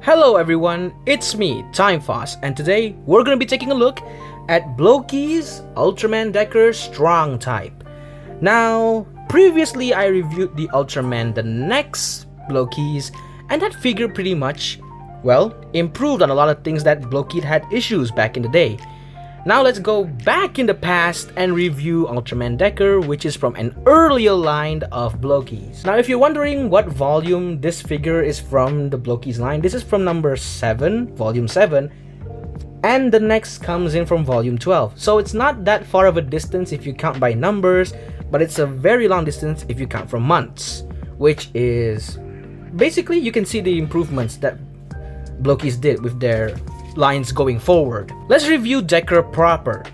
Hello everyone, it's me, TimeFoss, and today we're going to be taking a look at Blokees Ultraman Decker Strong Type. Now, previously I reviewed the Ultraman the next Blokees, and that figure pretty much, well, improved on a lot of things that Blokees had issues back in the day. Now let's go back in the past and review Ultraman Decker, which is from an earlier line of Blokees. Now if you're wondering what volume this figure is from the Blokees line, this is from number 7, volume 7, and the next comes in from volume 12. So it's not that far of a distance if you count by numbers, but it's a very long distance if you count from months, which is basically you can see the improvements that Blokees did with their lines going forward. Let's review Decker proper.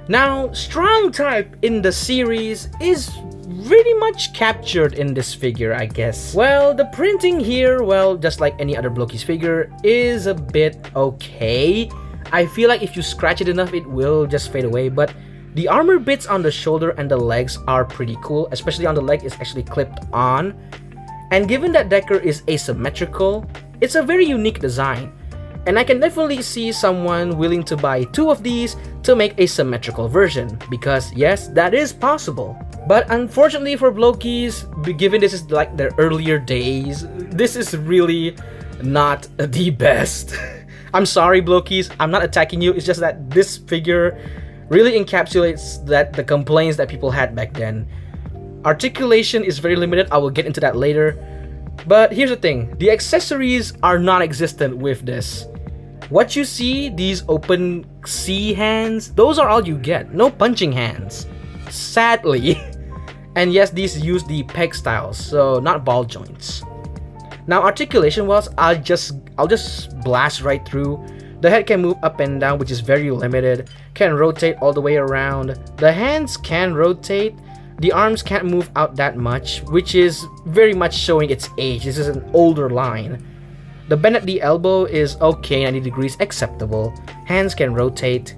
Now, Strong Type in the series is really much captured in this figure, I guess. Well, the printing here, well, just like any other Blokees figure, is a bit okay. I feel like if you scratch it enough, it will just fade away, but the armor bits on the shoulder and the legs are pretty cool, especially on the leg, it's actually clipped on. And given that Decker is asymmetrical, it's a very unique design. And I can definitely see someone willing to buy 2 of these to make a symmetrical version, because yes, that is possible. But unfortunately for Blokees, given this is like their earlier days, this is really not the best. I'm sorry Blokees, I'm not attacking you, it's just that this figure really encapsulates the complaints that people had back then. Articulation is very limited, I will get into that later. But here's the thing, the accessories are non-existent with this. What you see, these open C hands, those are all you get, no punching hands, sadly. And yes, these use the peg styles, so not ball joints. Now articulation wise, I'll just blast right through. The head can move up and down, which is very limited, can rotate all the way around. The hands can rotate. The arms can't move out that much, which is very much showing its age. This is an older line. The bend at the elbow is okay, 90 degrees, acceptable. Hands can rotate.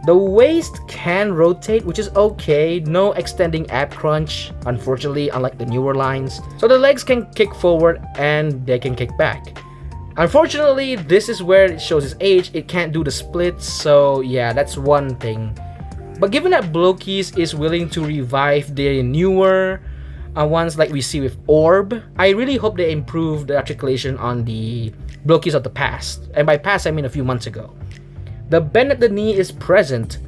The waist can rotate, which is okay. No extending ab crunch, unfortunately, unlike the newer lines. So the legs can kick forward and they can kick back. Unfortunately, this is where it shows its age. It can't do the splits, so yeah, that's one thing. But given that Blokees is willing to revive the newer ones like we see with Orb, I really hope they improve the articulation on the Blokees of the past. And by past, I mean a few months ago. The bend at the knee is present,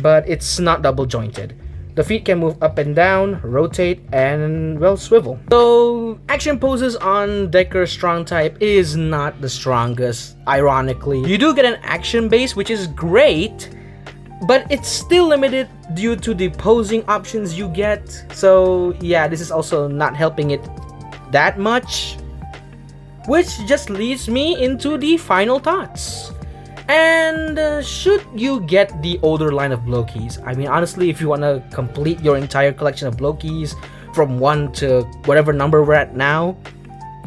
but it's not double jointed. The feet can move up and down, rotate, and well, swivel. So, action poses on Decker Strong Type is not the strongest, ironically. You do get an action base, which is great, but it's still limited due to the posing options you get. So yeah, this is also not helping it that much. Which just leads me into the final thoughts. And should you get the older line of Blokees? I mean, honestly, if you want to complete your entire collection of Blokees from 1 to whatever number we're at now,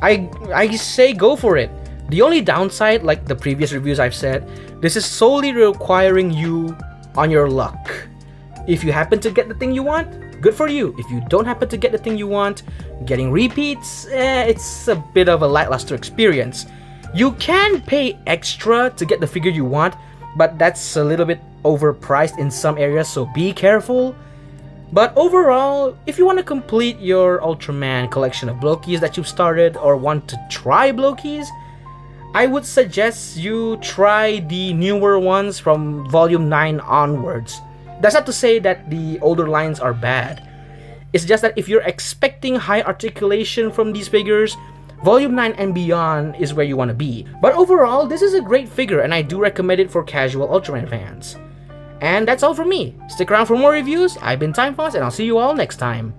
I say go for it. The only downside, like the previous reviews I've said, this is solely requiring you on your luck. If you happen to get the thing you want, good for you. If you don't happen to get the thing you want, getting repeats, it's a bit of a lackluster experience. You can pay extra to get the figure you want, but that's a little bit overpriced in some areas, so be careful. But overall, if you want to complete your Ultraman collection of Blokees that you've started or want to try Blokees, I would suggest you try the newer ones from volume 9 onwards. That's not to say that the older lines are bad. It's just that if you're expecting high articulation from these figures, volume 9 and beyond is where you want to be. But overall, this is a great figure and I do recommend it for casual Ultraman fans. And that's all from me. Stick around for more reviews. I've been TimeFoss and I'll see you all next time.